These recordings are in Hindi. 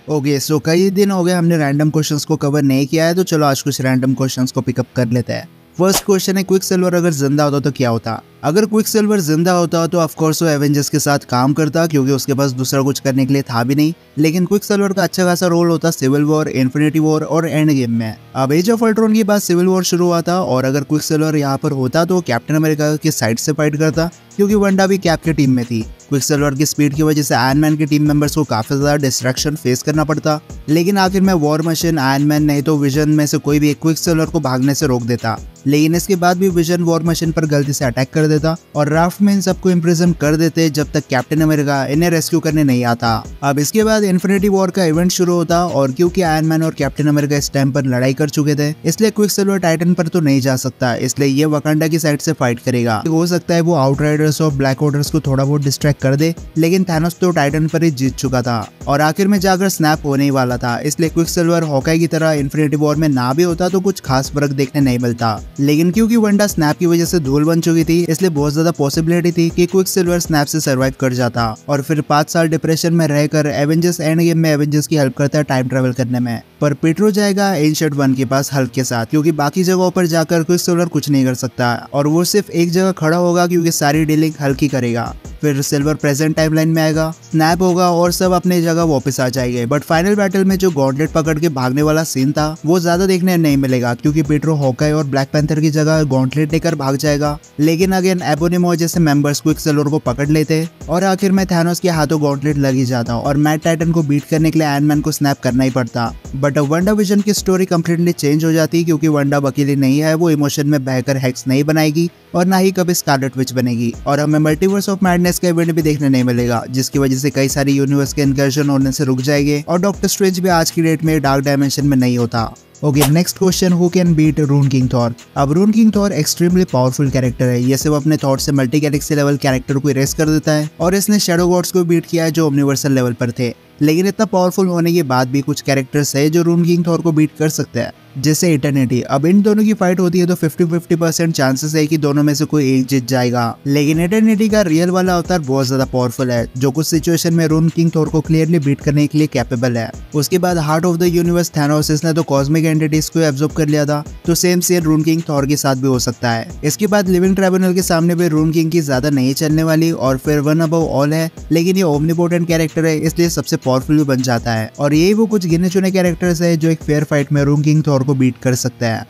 ओके, सो कई दिन हो गए हमने रैंडम क्वेश्चंस को कवर नहीं किया है, तो चलो आज कुछ रैंडम क्वेश्चंस को पिकअप कर लेते हैं। फर्स्ट क्वेश्चन है, क्विक सिल्वर अगर जिंदा होता तो क्या होता? अगर क्विक सिल्वर जिंदा होता तो ऑफ कोर्स वो एवेंजर्स के साथ काम करता, क्योंकि उसके पास दूसरा कुछ करने के लिए था भी नहीं। लेकिन क्विक सिल्वर का अच्छा खासा रोल होता सिविल वॉर, इन्फिनिटी वॉर और एंड गेम में। अब एज ऑफ अल्ट्रॉन के बाद सिविल वॉर शुरू हुआ था, और अगर क्विक सिल्वर यहाँ पर होता तो कैप्टन अमेरिका की साइड से फाइट करता, क्योंकि वंडा भी कैप की टीम में थी। क्विक सिल्वर की स्पीड की वजह से आयरन मैन के टीम मेंबर्स को काफी ज्यादा डिस्ट्रैक्शन फेस करना पड़ता, लेकिन आखिर में वॉर मशीन, आयरन मैन नहीं तो विजन में से कोई भी एक क्विक सिल्वर को भागने से रोक देता। लेकिन इसके बाद भी विजन वॉर मशीन पर गलती से अटैक कर देता और राफ्ट में इन सबको इम्प्रिजन कर देते जब तक कैप्टन अमेरिका इन्हें रेस्क्यू करने नहीं आता। अब इसके बाद इन्फिनिटी वॉर का इवेंट शुरू होता, और क्योंकि आयरन मैन और कैप्टन अमेरिका इस टाइम पर लड़ाई कर चुके थे, इसलिए क्विक सिल्वर टाइटन पर तो नहीं जा सकता, इसलिए ये वकांडा की साइड से फाइट करेगा। हो सकता है वो आउटराइडर्स और ब्लैक ऑर्डर्स को थोड़ा बहुत डिस्ट्रैक्ट कर दे, लेकिन थैनोस तो टाइटन पर ही जीत चुका था और आखिर में जाकर स्नैप होने ही वाला था। इसलिए क्विक सिल्वर हॉकाई की तरह इन्फिनिटी वॉर में ना भी होता तो कुछ खास फर्क देखने नहीं मिलता। लेकिन क्योंकि वंडा स्नैप की वजह से धूल बन चुकी थी, इसलिए बहुत ज्यादा पॉसिबिलिटी थी कि क्विक सिल्वर स्नैप से सर्वाइव कर जाता और फिर 5 साल डिप्रेशन में रहकर एवेंजर्स एंड गेम में एवेंजर्स की हेल्प करता है टाइम ट्रेवल करने में। पर पीटरो जाएगा एंशिएंट वन के पास हल्क के साथ, क्योंकि बाकी जगहों पर जाकर क्विक सिल्वर कुछ नहीं कर सकता और वो सिर्फ एक जगह खड़ा होगा, क्योंकि सारी डीलिंग हल्क ही करेगा। फिर सिल्वर प्रेजेंट टाइमलाइन में आएगा, स्नैप होगा और सब अपने जगह वापस आ जाएंगे। बट फाइनल बैटल में जो गॉन्टलेट पकड़ के भागने वाला सीन था, वो ज्यादा देखने नहीं मिलेगा, क्योंकि पीटरो हॉकाई और ब्लैक पैंथर की जगह गॉन्टलेट लेकर भाग जाएगा। लेकिन अगेन एबोनिमो जैसे मेंबर्स क्विक सिल्वर को पकड़ लेते और आखिर में थैनोस के हाथों गॉन्टलेट लग ही जाता और मैट टाइटन को बीट करने के लिए आयरन मैन को स्नैप करना ही पड़ता। बट वंडा विजन की स्टोरी कम्प्लीटली चेंज हो जाती, क्योंकि वंडा अकेली नहीं है, वो इमोशन में बहकर हेक्स नहीं बनाएगी और ना ही कभी स्कारलेट विच बनेगी। और हमें मल्टीवर्स ऑफ मैडनेस का इवेंट भी देखने नहीं मिलेगा, जिसकी वजह से कई सारी यूनिवर्स के इनकर्जन होने से रुक जाएंगे और डॉक्टर स्ट्रेंज भी आज की डेट में डार्क डायमेंशन में नहीं होता। Okay, next question, who can beat rune king Thor? अब rune king Thor extremely powerful character है। ये सिर्फ अपने थॉट से मल्टी गैलेक्सी लेवल कैरेक्टर को इरेज कर देता है, और इसने शैडो गॉड्स को बीट किया है जो यूनिवर्सल लेवल पर थे। लेकिन इतना पावरफुल होने के बाद भी कुछ कैरेक्टर्स है जो रून किंग थॉर को बीट कर सकते हैं, जैसे इटर्निटी। अब इन दोनों की फाइट होती है तो 50-50% चांसेस है कि दोनों में से कोई एक जीत जाएगा। लेकिन इटर्निटी का रियल वाला अवतार बहुत ज्यादा पावरफुल है, जो कुछ सिचुएशन में रून किंग थॉर को क्लियरली बीट करने के लिए कैपेबल है। उसके बाद heart of the universe Thanos, इसने तो कॉस्मिक एंटिटीज को एब्जॉर्ब कर लिया था, तो सेम सीन रून किंग थॉर के साथ भी हो सकता है। इसके बाद लिविंग ट्राइब्यूनल के सामने भी रून किंग की ज्यादा नहीं चलने वाली, और फिर वन अबव ऑल है, लेकिन ये ओमनीपोटेंट कैरेक्टर है, इसलिए सबसे पावरफुल भी बन जाता है। और यही वो कुछ गिने चुने कैरेक्टर्स है जो एक फेयर फाइट में रून किंग थॉर को बीट कर सकते हैं।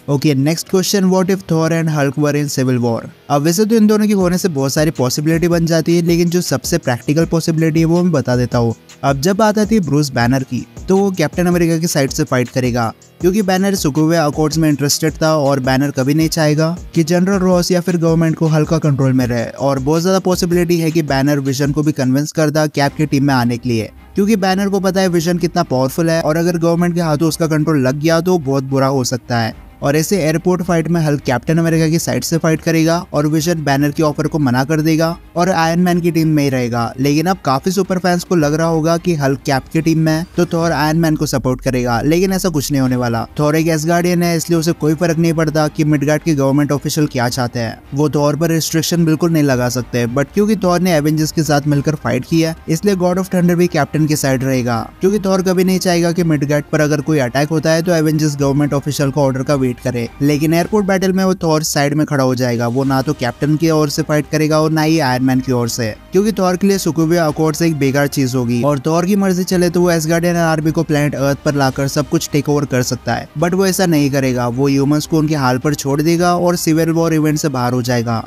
Okay, next question, what if Thor and Hulk were in civil war? अब वैसे तो इन दोनों के होने से बहुत सारी पॉसिबिलिटी बन जाती है, लेकिन जो सबसे प्रैक्टिकल पॉसिबिलिटी है वो मैं बता देता हूँ। अब जब बात आती है ब्रूस बैनर की, तो वो कैप्टन अमेरिका की साइड से फाइट करेगा, क्योंकि बैनर सुकुवे अकॉर्ड्स में इंटरेस्टेड था और बैनर कभी नहीं चाहेगा कि जनरल रॉस या फिर गवर्नमेंट को हल्का कंट्रोल में रहे। और बहुत ज्यादा पॉसिबिलिटी है कि बैनर विजन को भी कन्विंस करता कैप की टीम में आने के लिए, क्योंकि बैनर को पता है विजन कितना पावरफुल है और अगर गवर्नमेंट के हाथों उसका कंट्रोल लग गया तो बहुत बुरा हो सकता है। और ऐसे एयरपोर्ट फाइट में हल्क कैप्टन अमेरिका की साइड से फाइट करेगा और विजन बैनर की ऑफर को मना कर देगा और आयरन मैन की टीम में ही रहेगा। लेकिन अब काफी सुपर फैंस को लग रहा होगा कि हल्क कैप की टीम में है तो थॉर आयरन मैन को सपोर्ट करेगा, लेकिन ऐसा कुछ नहीं होने वाला। थॉर एक एसगार्डियन है, इसलिए उसे कोई फर्क नहीं पड़ता कि मिडगार्ड के गवर्नमेंट ऑफिशियल क्या चाहते हैं। वो थॉर पर रिस्ट्रिक्शन बिल्कुल नहीं लगा सकते, बट क्योंकि थॉर ने एवेंजर्स के साथ मिलकर फाइट की है, इसलिए गॉड ऑफ थंडर भी कैप्टन की साइड रहेगा, क्योंकि थॉर कभी नहीं चाहेगा कि मिडगार्ड पर अगर कोई अटैक होता है तो एवेंजर्स गवर्नमेंट ऑफिशियल का ऑर्डर का वेट करे। लेकिन एयरपोर्ट बैटल में वो थॉर साइड में खड़ा हो जाएगा, वो ना तो कैप्टन की ओर से फाइट करेगा और ना ही आयरन मैन की ओर से, क्योंकि थॉर के लिए सुकुवे अकॉर्ड्स एक बेकार चीज होगी और थॉर की मर्जी चले तो वो एसगार्डियन आर्मी को प्लेनेट अर्थ पर लाकर सब कुछ टेक ओवर कर सकता है। बट वो ऐसा नहीं करेगा, वो ह्यूमंस को उनके हाल पर छोड़ देगा और सिविल वॉर इवेंट से बाहर हो जाएगा।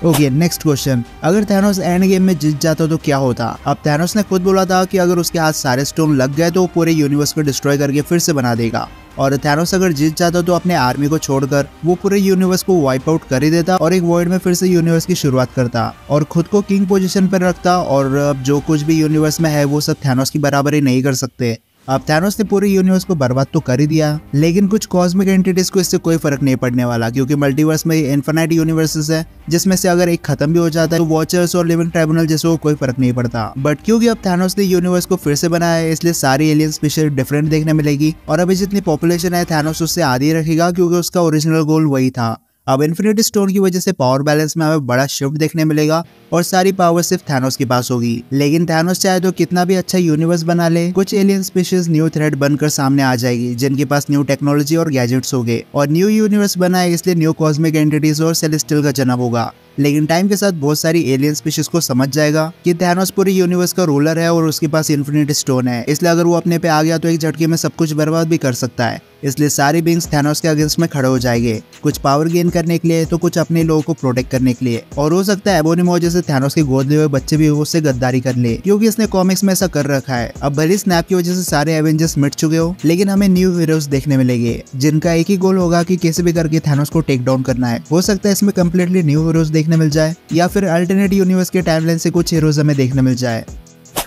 ओके, नेक्स्ट क्वेश्चन, अगर थैनोस एंड गेम में जीत जाता तो क्या होता? अब थैनोस ने खुद बोला था कि अगर उसके हाथ सारे स्टोन लग गए तो वो पूरे यूनिवर्स को डिस्ट्रॉय करके फिर से बना देगा, और थैनोस अगर जीत जाता तो अपने आर्मी को छोड़कर वो पूरे यूनिवर्स को वाइप आउट कर ही देता और एक वॉइड में फिर से यूनिवर्स की शुरुआत करता और खुद को किंग पोजीशन पर रखता। और अब जो कुछ भी यूनिवर्स में है वो सब थैनोस की बराबरी नहीं कर सकते। अब थैनोस ने पूरे यूनिवर्स को बर्बाद तो कर ही दिया, लेकिन कुछ कॉस्मिक एंटिटीज को इससे कोई फर्क नहीं पड़ने वाला, क्योंकि मल्टीवर्स में इन्फिनाइट यूनिवर्सेस है, जिसमें से अगर एक खत्म भी हो जाता है तो वॉचर्स और लिविंग ट्राइब्यूनल जैसे को कोई फर्क नहीं पड़ता। बट क्योंकि अब थैनोस ने यूनिवर्स को फिर से बनाया है, इसलिए सारी एलियन स्पीशीज डिफरेंट देखने मिलेगी और अभी जितनी पॉपुलेशन है थैनोस उससे आधी रखेगा, क्योंकि उसका ओरिजिनल गोल वही था। अब इन्फिनिटी स्टोन की वजह से पावर बैलेंस में हमें बड़ा शिफ्ट देखने मिलेगा और सारी पावर सिर्फ थैनोस के पास होगी। लेकिन थैनोस चाहे तो कितना भी अच्छा यूनिवर्स बना ले, कुछ एलियन स्पीशीज न्यू थ्रेट बनकर सामने आ जाएगी जिनके पास न्यू टेक्नोलॉजी और गैजेट्स होंगे, और न्यू यूनिवर्स बना है इसलिए न्यू कॉस्मिक एंटिटीज और सेलेस्टियल का जन्म होगा। लेकिन टाइम के साथ बहुत सारी एलियन स्पीशीज को समझ जाएगा कि थैनोस पूरी यूनिवर्स का रूलर है और उसके पास इन्फिनिटी स्टोन है, इसलिए अगर वो अपने पे आ गया तो एक झटके में सब कुछ बर्बाद भी कर सकता है। इसलिए सारी बींग्स थैनोस के अगेंस्ट में खड़े हो जाएंगे, कुछ पावर गेन करने के लिए तो कुछ अपने लोगों को प्रोटेक्ट करने के लिए। और हो सकता है एबोनिमो जैसे थैनोस के गोद लिए हुए बच्चे भी उससे गद्दारी कर ले, क्योंकि इसने कॉमिक्स में ऐसा कर रखा है। अब भले स्नैप की वजह से सारे एवेंजर्स मिट चुके हो, लेकिन हमें न्यू हीरोज देखने मिलेंगे जिनका एक ही गोल होगा कि कैसे भी करके थैनोस को टेक डाउन करना है। हो सकता है इसमें कम्प्लीटली न्यू हीरोज देखने मिल जाए या फिर अल्टरनेट यूनिवर्स के टाइमलाइन से कुछ हीरोज हमें देखने मिल जाए।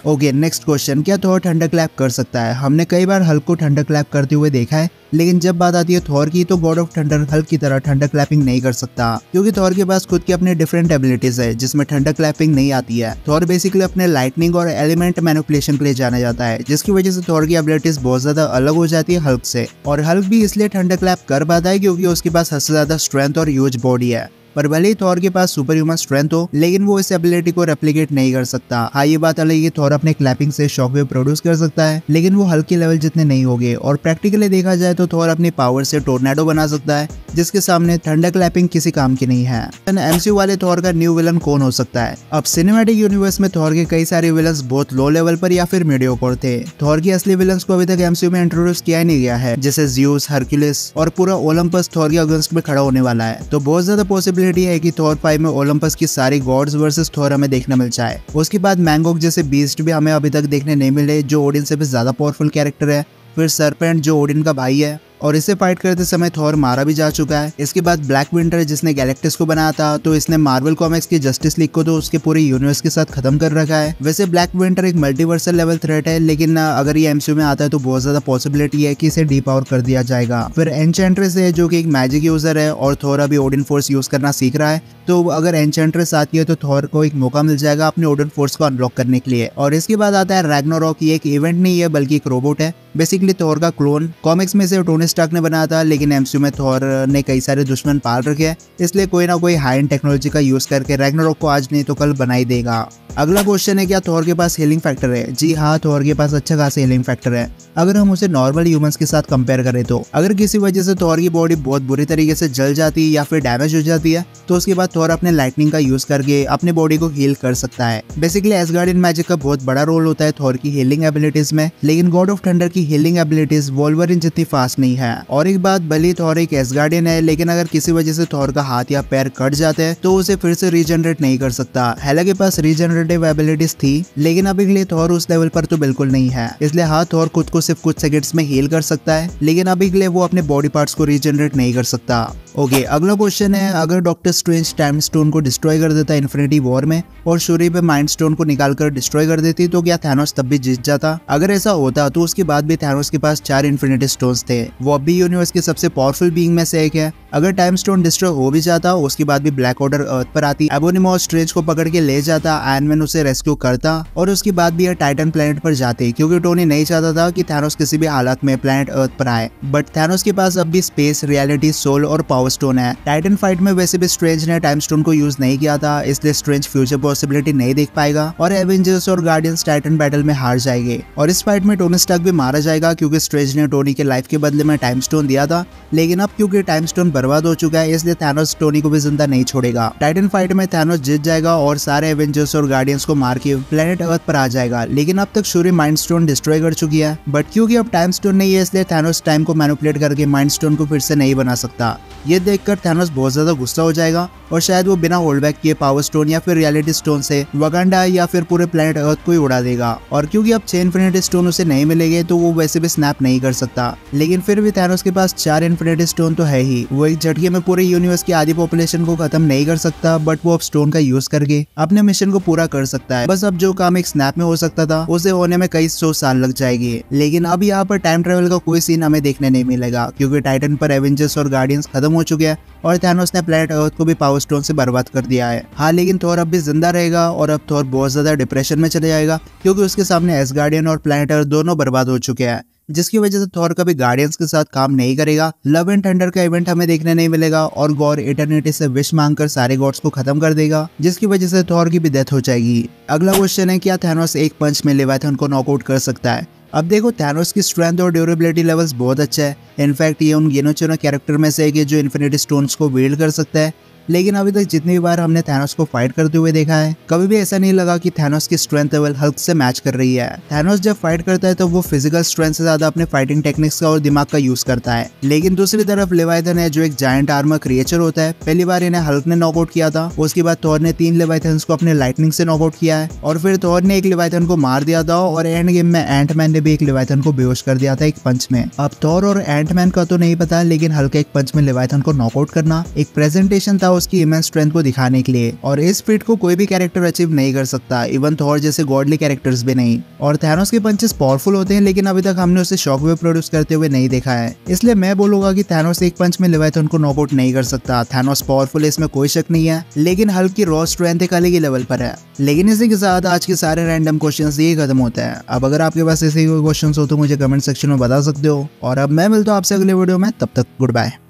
ओके, नेक्स्ट क्वेश्चन, क्या थॉर थंडर क्लैप कर सकता है? हमने कई बार हल्क को थंडर क्लैप करते हुए देखा है, लेकिन जब बात आती है थॉर की तो गॉड ऑफ थंडर हल्क की तरह थंडर क्लैपिंग नहीं कर सकता, क्योंकि थॉर के पास खुद की अपने डिफरेंट एबिलिटीज है जिसमें थंडर क्लैपिंग नहीं आती है। थॉर बेसिकली अपने लाइटनिंग और एलिमेंट मैनिपुलेशन के लिए जाना जाता है, जिसकी वजह से थॉर की एबिलिटीज बहुत ज्यादा अलग हो जाती है हल्क से। और हल्क भी इसलिए थंडर क्लैप कर पाता है क्योंकि उसके पास हद से ज्यादा स्ट्रेंथ और ह्यूज बॉडी है। पर भले ही थॉर के पास सुपर ह्यूमन स्ट्रेंथ हो, लेकिन वो इस एबिलिटी को रेप्लिकेट नहीं कर सकता। हाँ, ये बात अलग है कि थॉर अपने क्लैपिंग से शॉकवेव प्रोड्यूस कर सकता है, लेकिन वो हल्क के लेवल जितने नहीं होंगे। और प्रैक्टिकली देखा जाए तो थॉर अपनी पावर से टोर्नेडो बना सकता है, जिसके सामने थंडर क्लैपिंग किसी काम की नहीं है। एमसीयू वाले थॉर का न्यू विलन कौन हो सकता है? अब सिनेमैटिक यूनिवर्स में थॉर के कई सारे विलन्स बहुत लो लेवल पर या फिर मीडियोकर थे। थॉर के असली विलन्स को अभी तक एमसीयू में इंट्रोड्यूस किया ही नहीं गया है, जैसे ज़्यूस, हरक्यूलिस और पूरा ओलंपस थॉर के अगेंस्ट में खड़ा होने वाला है। तो बहुत ज्यादा पॉसिबिलिटी है कि थॉर 5 में ओलंपस की सारी गॉड्स वर्सेस थॉर हमें देखने मिल जाए। उसके बाद मैंगोक जैसे बीस्ट भी हमें अभी तक देखने नहीं मिले, जो ओडिन से भी ज्यादा पावरफुल कैरेक्टर है। फिर सरपेंट जो ओडिन का भाई है और इसे फाइट करते समय थॉर मारा भी जा चुका है। इसके बाद ब्लैक विंटर जिसने गैलेक्टिस को बनाया था, तो इसने मार्वल कॉमिक्स की जस्टिस लीग को तो उसके पूरे यूनिवर्स के साथ खत्म कर रखा है। वैसे ब्लैक विंटर एक मल्टीवर्सल लेवल थ्रेट है, लेकिन अगर ये एमसीयू में आता है तो बहुत ज्यादा पॉसिबिलिटी है कि इसे डीपावर कर दिया जाएगा। फिर एन्चेंट्रेस है जो कि एक मैजिक यूजर है और थॉर अभी ओडिन फोर्स यूज करना सीख रहा है, तो अगर एन्चेंट्रेस आती है तो थॉर को एक मौका मिल जाएगा अपने ओडिन फोर्स को अनलॉक करने के लिए। और इसके बाद आता है रैग्नारोक। ये एक इवेंट नहीं है बल्कि एक रोबोट है, बेसिकली थॉर का क्लोन। कॉमिक्स में से टोनी स्टार्क ने बनाया था, लेकिन एमसीयू में थॉर ने कई सारे दुश्मन पाल रखे हैं, इसलिए कोई ना कोई हाई एंड टेक्नोलॉजी का यूज करके रैग्नारोक को आज नहीं तो कल बना ही देगा। अगला क्वेश्चन है, क्या थॉर के पास हीलिंग फैक्टर है? जी हाँ, थॉर के पास अच्छा खासा हीलिंग फैक्टर है अगर हम उसे नॉर्मल ह्यूमंस के साथ कंपेयर करें तो। अगर किसी वजह से थॉर की बॉडी बहुत बुरी तरीके से जल जाती है या फिर डैमेज हो जाती है, तो उसके बाद थॉर अपने लाइटनिंग का यूज करके अपनी बॉडी को हील कर सकता है। बेसिकली एसगार्डियन मैजिक का बहुत बड़ा रोल होता है थॉर की हीलिंग एबिलिटीज में, लेकिन गॉड ऑफ थंडर की हीलिंग एबिलिटीज वोल्वरिन जितनी फास्ट नहीं है। और एक बात, भले थॉर एक एसगार्डियन है, लेकिन अगर किसी वजह से थॉर का हाथ या पैर कट जाते हैं तो उसे फिर से रीजनरेट नहीं कर सकता। हेला के पास रीजनरेटिव एबिलिटीज थी, लेकिन अभी के लिए थॉर उस लेवल पर तो बिल्कुल नहीं है, इसलिए हाँ थॉर खुद को सिर्फ कुछ सेकंड्स में हील कर सकता है, लेकिन अभी के लिए वो अपने बॉडी पार्ट्स को रीजनरेट नहीं कर सकता। ओके, अगला क्वेश्चन है, अगर डॉक्टर स्ट्रेंज टाइम स्टोन को डिस्ट्रॉय कर देता इन्फिनिटी वॉर में और शूरी पे माइंड स्टोन को निकालकर डिस्ट्रॉय कर देती, तो क्या थैनोस तब भी जीत जाता? अगर ऐसा होता तो उसके बाद भी थैनोस के पास 4 इन्फिनिटी स्टोन्स थे। वो अब भी यूनिवर्स के सबसे पावरफुल बीइंग में से एक है। अगर टाइम स्टोन डिस्ट्रॉय हो भी जाता, उसके बाद भी ब्लैक ऑर्डर अर्थ पर आती, एबोनिमो स्ट्रेंज को पकड़ के ले जाता, आयरन मैन उसे रेस्क्यू करता और उसके बाद भी ये टाइटन प्लेनेट पर जाते, क्योंकि टोनी नहीं चाहता था कि थैनोस किसी भी हालत में प्लेनेट अर्थ पर आए। बट थैनोस के पास अब भी स्पेस, रियलिटी, सोल और पावर स्टोन है। टाइटन फाइट में वैसे भी स्ट्रेंज ने टाइम स्टोन को यूज नहीं किया था, इसलिए स्ट्रेंज फ्यूचर पॉसिबिलिटी नहीं देख पाएगा और एवेंजर्स और गार्डियंस टाइटन बैटल में हार जाएंगे। और इस फाइट में टोनी स्टार्क भी मारा जाएगा, क्योंकि स्ट्रेंज ने टोनी के लाइफ के बदले में टाइम स्टोन दिया था, लेकिन अब क्योंकि टाइम स्टोन बर्बाद हो चुका है, इसलिए थैनोस टोनी को भी जिंदा नहीं छोड़ेगा। टाइटन फाइट में थैनोस जीत जाएगा और सारे एवेंजर्स और गार्डियंस को मार के प्लेनेट अर्थ पर आ जाएगा, लेकिन अब तक शूरी माइंड स्टोन डिस्ट्रॉय कर चुकी है। बट क्योंकि अब टाइम स्टोन नहीं है, इसलिए थैनोस टाइम को मैनिपुलेट करके माइंड स्टोन को फिर से नहीं बना सकता। ये देखकर थैनोस बहुत ज्यादा गुस्सा हो जाएगा और शायद वो बिना होल्ड बैक किए पावर स्टोन या फिर रियलिटी स्टोन से वकांडा या फिर पूरे प्लेनेट अर्थ को ही उड़ा देगा। और क्योंकि अब 6 इन्फिनिटी स्टोन उसे नहीं मिलेंगे, तो वो वैसे भी स्नैप नहीं कर सकता, लेकिन फिर भी थैनोस के पास 4 इन्फिनिटी स्टोन तो है ही। वो एक झटके में पूरे यूनिवर्स की आधी पॉपुलेशन को खत्म नहीं कर सकता, बट वो अब स्टोन का यूज करके अपने मिशन को पूरा कर सकता है। बस अब जो काम एक स्नैप में हो सकता था, उसे होने में कई 100 साल लग जाएगी। लेकिन अब यहाँ पर टाइम ट्रेवल का कोई सीन हमें देखने नहीं मिलेगा, क्योंकि टाइटन पर एवेंजर्स और गार्डियंस खत्म हो चुके हैं और थैनोस ने प्लेनेट अर्थ को भी पावर स्टोन से बर्बाद कर दिया है। हाँ, लेकिन थॉर अब भी जिंदा रहेगा और अब थॉर बहुत ज्यादा डिप्रेशन में चले जाएगा, क्योंकि उसके सामने एसगार्डियन और प्लेनेट अर्थ दोनों बर्बाद हो चुके हैं। जिसकी वजह से थॉर कभी गार्डियंस के साथ काम नहीं करेगा। लव एंड थंडर का इवेंट हमें देखने नहीं मिलेगा और गॉर इटर्निटी से विश मांगकर सारे गॉड्स को खत्म कर देगा, जिसकी वजह से थॉर की भी डेथ हो जाएगी। अगला क्वेश्चन है, क्या थैनोस एक पंच में लेवाइथन को नॉकआउट कर सकता है? अब देखो, थैनोस की स्ट्रेंथ और ड्यूरेबिलिटी लेवल्स बहुत अच्छा है। इनफैक्ट ये उन गिनो चुनो कैरेक्टर में से एक है जो इन्फिनिटी स्टोन्स को wield कर सकता है। लेकिन अभी तक जितनी बार हमने थैनोस को फाइट करते हुए देखा है, कभी भी ऐसा नहीं लगा कि थैनोस की स्ट्रेंथ लेवल हल्क से मैच कर रही है। थैनोस जब फाइट करता है तो वो फिजिकल स्ट्रेंथ से ज्यादा अपने फाइटिंग टेक्निक्स का और दिमाग का यूज करता है। लेकिन दूसरी तरफ लेवाइथन है जो एक जायंट आर्मर क्रिएचर होता है। पहली बार इन्हें हल्क ने नॉकआउट किया था, उसके बाद थॉर ने 3 लेवाइथन्स को अपने लाइटनिंग से नॉकआउट किया है, और फिर थॉर ने एक लेवाइथन को मार दिया था, और एंड गेम में एंटमैन ने भी एक लेवाइथन को बेहोश कर दिया था एक पंच में। अब थॉर और एंटमैन का तो नहीं पता, लेकिन हल्क एक पंच में लेवाइथन को नॉकआउट करना एक प्रेजेंटेशन था उसकी इमेंस स्ट्रेंथ दिखाने के लिए, और इस फीट को कोई भी कैरेक्टर अचीव नहीं कर सकता, इवन थॉर जैसे गॉडली कैरेक्टर्स भी नहीं। और थैनोस के पंचेस पावरफुल होते हैं, लेकिन अभी तक हमने उसे शॉकवेव प्रोड्यूस करते हुए नहीं देखा है। इसलिए मैं बोलूंगा कि थैनोस एक पंच में लेवाइथन को नॉकआउट नहीं कर सकता। थैनोस पावरफुल है, इसमें कोई शक नहीं है, लेकिन हल्क की रॉ स्ट्रेंथ एक अलग ही लेवल पर है। लेकिन इसी के साथ आज के सारे रैंडम क्वेश्चंस ये खत्म होते हैं। अब अगर आपके पास ऐसे कोई क्वेश्चंस हो तो मुझे कमेंट सेक्शन में बता सकते हो, और अब मैं मिलता हूँ आपसे अगले वीडियो में। तब तक गुड बाय।